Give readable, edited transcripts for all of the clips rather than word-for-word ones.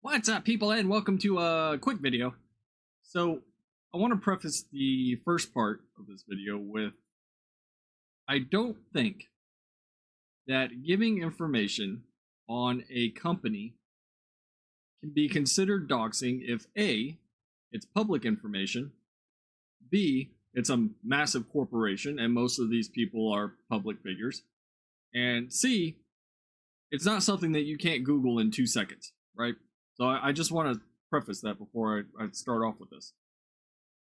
What's up, people, and welcome to a quick video. So, I want to preface the first part of this video with I don't think that giving information on a company can be considered doxing if A, it's public information, B, it's a massive corporation, and most of these people are public figures, and C, it's not something that you can't Google in 2 seconds, right? So I just want to preface that before I start off with this.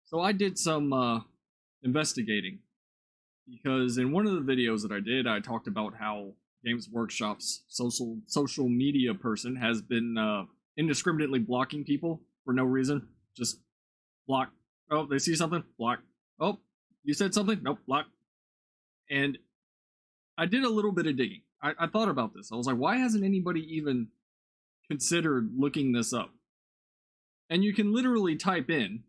So I did some investigating because in one of the videos that I did, I talked about how Games Workshop's social media person has been indiscriminately blocking people for no reason. Just block. Oh, they see something? Block. Oh, you said something? Nope, block. And I did a little bit of digging. I thought about this. I was like, why hasn't anybody even considered looking this up? And you can literally type in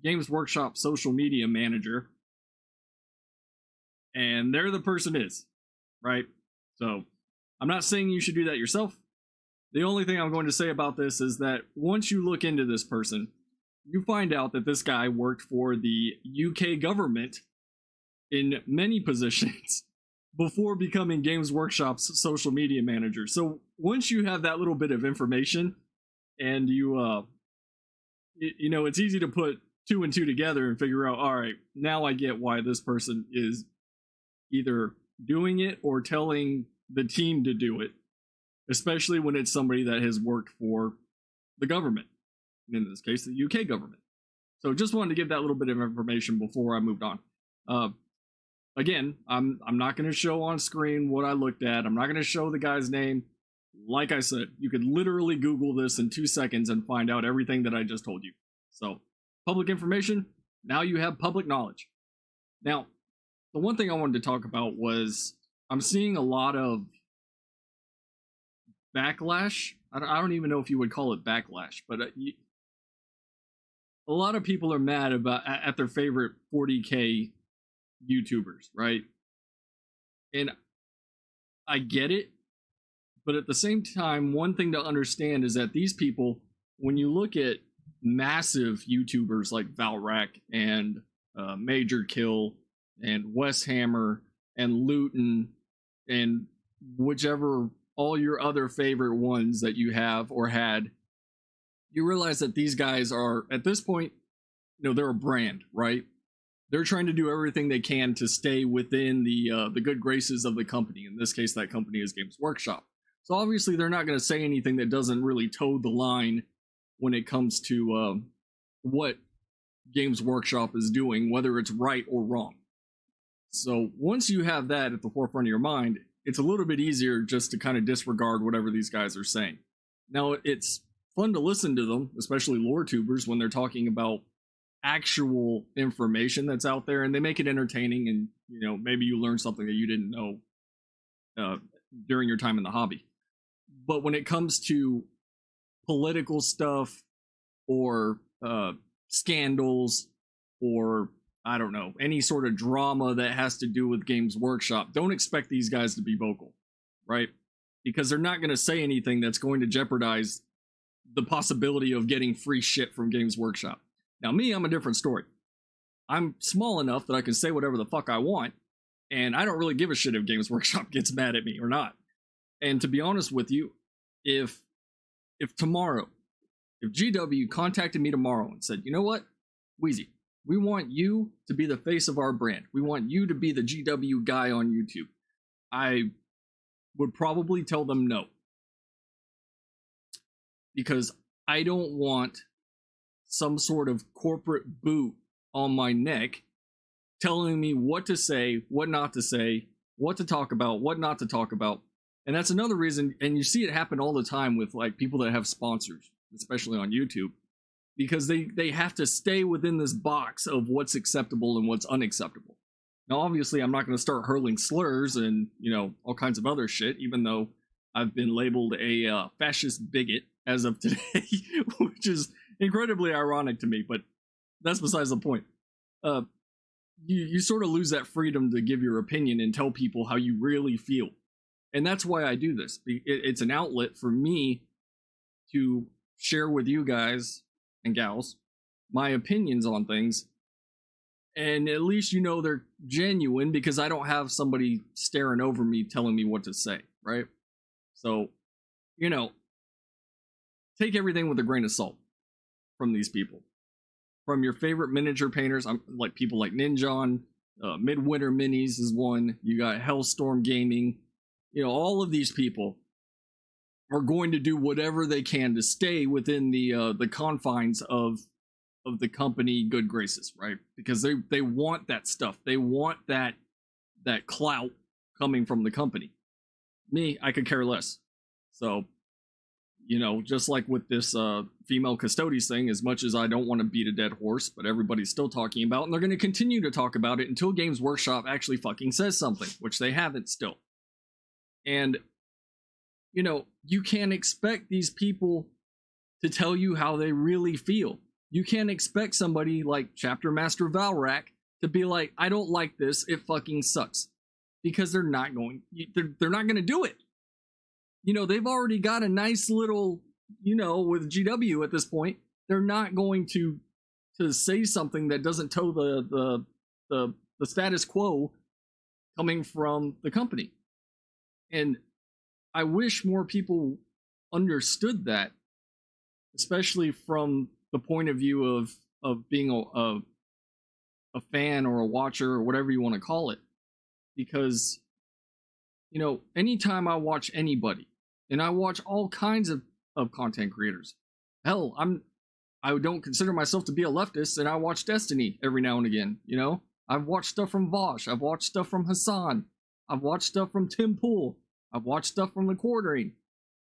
Games Workshop social media manager, and there the person is, right? So I'm not saying you should do that yourself. The only thing I'm going to say about this is that once you look into this person, you find out that this guy worked for the UK government in many positions before becoming Games Workshop's social media manager. So once you have that little bit of information, and you know, it's easy to put 2 and 2 together and figure out, all right, now I get why this person is either doing it or telling the team to do it, especially when it's somebody that has worked for the government, in this case, the UK government. So just wanted to give that little bit of information before I moved on. Again, I'm not going to show on screen what I looked at. I'm not going to show the guy's name. Like I said, you could literally Google this in 2 seconds and find out everything that I just told you. So, public information, now you have public knowledge. Now, the one thing I wanted to talk about was I'm seeing a lot of backlash. I don't even know if you would call it backlash, but a lot of people are mad at their favorite 40K YouTubers, right? And I get it, but at the same time, one thing to understand is that these people, when you look at massive YouTubers like Valrak and Major Kill and Wes Hammer and Luton and whichever all your other favorite ones that you have or had, you realize that these guys are, at this point, you know, they're a brand, right? They're trying to do everything they can to stay within the good graces of the company. In this case, that company is Games Workshop. So obviously, they're not going to say anything that doesn't really toe the line when it comes to what Games Workshop is doing, whether it's right or wrong. So once you have that at the forefront of your mind, it's a little bit easier just to kind of disregard whatever these guys are saying. Now, it's fun to listen to them, especially lore tubers, when they're talking about actual information that's out there, and they make it entertaining, and you know, maybe you learn something that you didn't know during your time in the hobby. But when it comes to political stuff or scandals or I don't know, any sort of drama that has to do with Games Workshop, don't expect these guys to be vocal, right? Because they're not going to say anything that's going to jeopardize the possibility of getting free shit from Games Workshop. Now, me, I'm a different story. I'm small enough that I can say whatever the fuck I want, and I don't really give a shit if Games Workshop gets mad at me or not. And to be honest with you, if tomorrow, if GW contacted me tomorrow and said, you know what, Wheezy, we want you to be the face of our brand. We want you to be the GW guy on YouTube. I would probably tell them no. Because I don't want some sort of corporate boot on my neck telling me what to say, what not to say, what to talk about, what not to talk about. And that's another reason, and you see it happen all the time with like people that have sponsors, especially on YouTube, because they have to stay within this box of what's acceptable and what's unacceptable. Now, obviously, I'm not going to start hurling slurs and, you know, all kinds of other shit, even though I've been labeled a fascist bigot as of today, which is incredibly ironic to me, but that's besides the point. You sort of lose that freedom to give your opinion and tell people how you really feel. And that's why I do this. It's an outlet for me to share with you guys and gals my opinions on things, and at least you know they're genuine because I don't have somebody staring over me telling me what to say, right? So, you know, take everything with a grain of salt from these people. From your favorite miniature painters, I'm like people like Ninjon, Midwinter Minis is one. You got Hellstorm Gaming. You know, all of these people are going to do whatever they can to stay within the confines of the company good graces, right? Because they want that stuff. They want that clout coming from the company. Me, I could care less. So, you know, just like with this female custodies thing, as much as I don't want to beat a dead horse, but everybody's still talking about, and they're going to continue to talk about it until Games Workshop actually fucking says something, which they haven't still. And, you know, you can't expect these people to tell you how they really feel. You can't expect somebody like Chapter Master Valrak to be like, I don't like this, it fucking sucks. Because they're not going to do it. You know, they've already got a nice little, you know, with GW at this point, they're not going to say something that doesn't toe the status quo coming from the company. And I wish more people understood that, especially from the point of view of being a fan or a watcher or whatever you want to call it. Because, you know, anytime I watch anybody, and I watch all kinds of content creators. Hell, I don't consider myself to be a leftist, and I watch Destiny every now and again, you know? I've watched stuff from Vosh, I've watched stuff from Hassan, I've watched stuff from Tim Pool, I've watched stuff from The Quartering.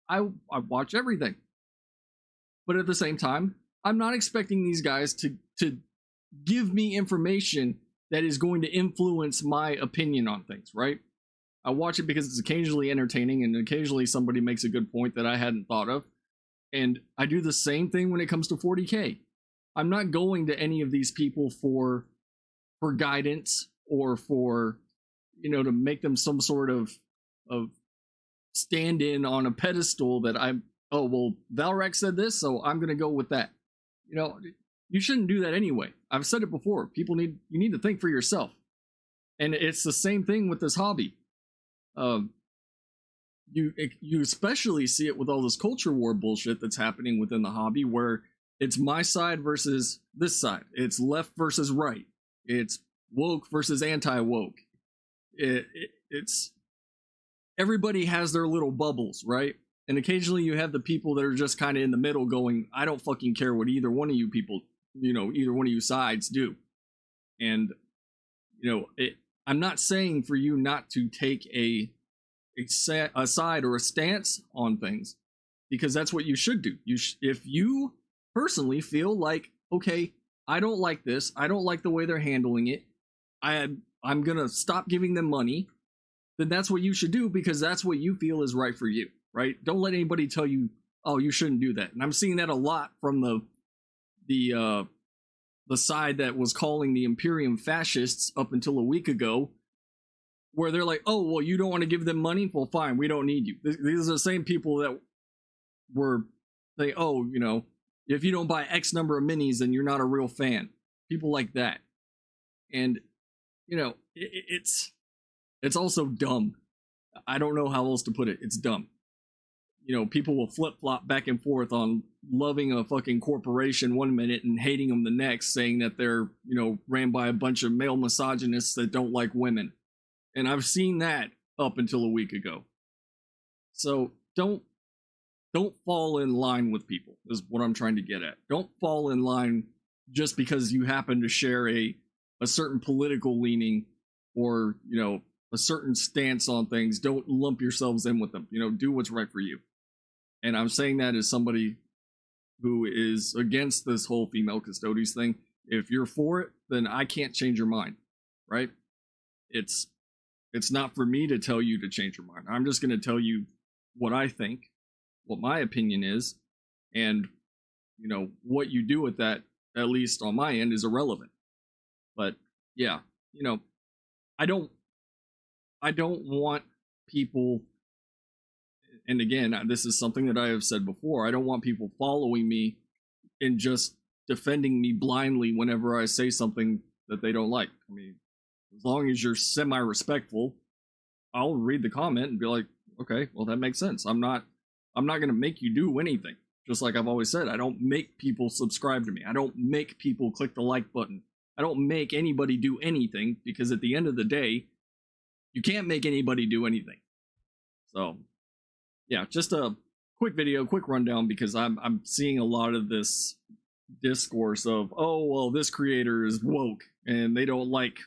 I watch everything. But at the same time, I'm not expecting these guys to give me information that is going to influence my opinion on things, right? I watch it because it's occasionally entertaining and occasionally somebody makes a good point that I hadn't thought of. And I do the same thing when it comes to 40K. I'm not going to any of these people for guidance or for, you know, to make them some sort of stand-in on a pedestal that oh, well, Valrak said this, so I'm going to go with that. You know, you shouldn't do that anyway. I've said it before. You need to think for yourself. And it's the same thing with this hobby. You especially see it with all this culture war bullshit that's happening within the hobby, where it's my side versus this side. It's left versus right. It's woke versus anti-woke. It's everybody has their little bubbles, right? And occasionally you have the people that are just kind of in the middle going, I don't fucking care what either one of you people, you know, either one of you sides do. And, you know, I'm not saying for you not to take a side or a stance on things, because that's what you should do. If you personally feel like, okay, I don't like this, I don't like the way they're handling it, I'm gonna stop giving them money, then that's what you should do, because that's what you feel is right for you, right? Don't let anybody tell you, oh, you shouldn't do that. And I'm seeing that a lot from the side that was calling the Imperium fascists up until a week ago, where they're like, oh, well, you don't want to give them money? Well, fine, we don't need you. These are the same people that were saying, oh, you know, if you don't buy X number of minis, then you're not a real fan. People like that. And, you know, it's also dumb. I don't know how else to put it. It's dumb. You know, people will flip-flop back and forth on loving a fucking corporation one minute and hating them the next, saying that they're, you know, ran by a bunch of male misogynists that don't like women. And I've seen that up until a week ago. So don't fall in line with people, is what I'm trying to get at. Don't fall in line just because you happen to share a certain political leaning or, you know, a certain stance on things. Don't lump yourselves in with them. You know, do what's right for you. And I'm saying that as somebody who is against this whole female custodies thing. If you're for it, then I can't change your mind, right? It's not for me to tell you to change your mind. I'm just going to tell you what I think, what my opinion is, and, you know, what you do with that, at least on my end, is irrelevant. But yeah, you know, I don't want people, And again, this is something that I have said before. I don't want people following me and just defending me blindly whenever I say something that they don't like. I mean, as long as you're semi-respectful, I'll read the comment and be like, okay, well, that makes sense. I'm not going to make you do anything. Just like I've always said, I don't make people subscribe to me. I don't make people click the like button. I don't make anybody do anything, because at the end of the day, you can't make anybody do anything. So, yeah, just a quick video, quick rundown, because I'm seeing a lot of this discourse of, oh, well, this creator is woke and they don't like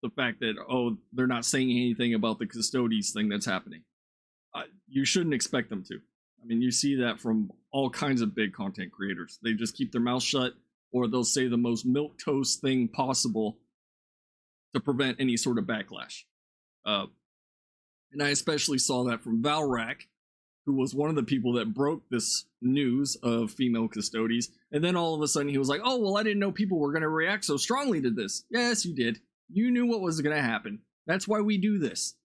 the fact that, oh, they're not saying anything about the Custodes thing that's happening. You shouldn't expect them to. I mean, you see that from all kinds of big content creators. They just keep their mouth shut, or they'll say the most milquetoast thing possible to prevent any sort of backlash. And I especially saw that from Valrak, who was one of the people that broke this news of female Custodes. And then all of a sudden he was like, oh, well, I didn't know people were going to react so strongly to this. Yes, you did. You knew what was going to happen. That's why we do this.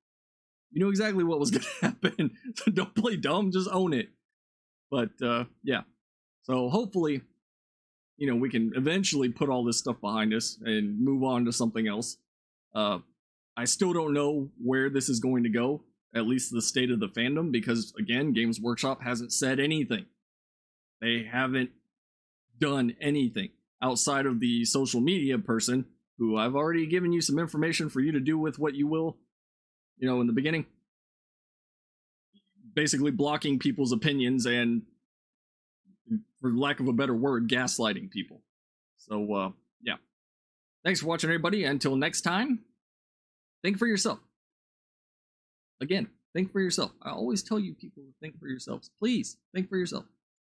You know exactly what was going to happen. So don't play dumb, just own it. But yeah, so hopefully, you know, we can eventually put all this stuff behind us and move on to something else. I still don't know where this is going to go, at least the state of the fandom, because again, Games Workshop hasn't said anything. They haven't done anything outside of the social media person, who I've already given you some information for you to do with what you will, you know, in the beginning. Basically blocking people's opinions and, for lack of a better word, gaslighting people. So, yeah. Thanks for watching, everybody. Until next time, think for yourself. Again, think for yourself. I always tell you people to think for yourselves. Please, think for yourself.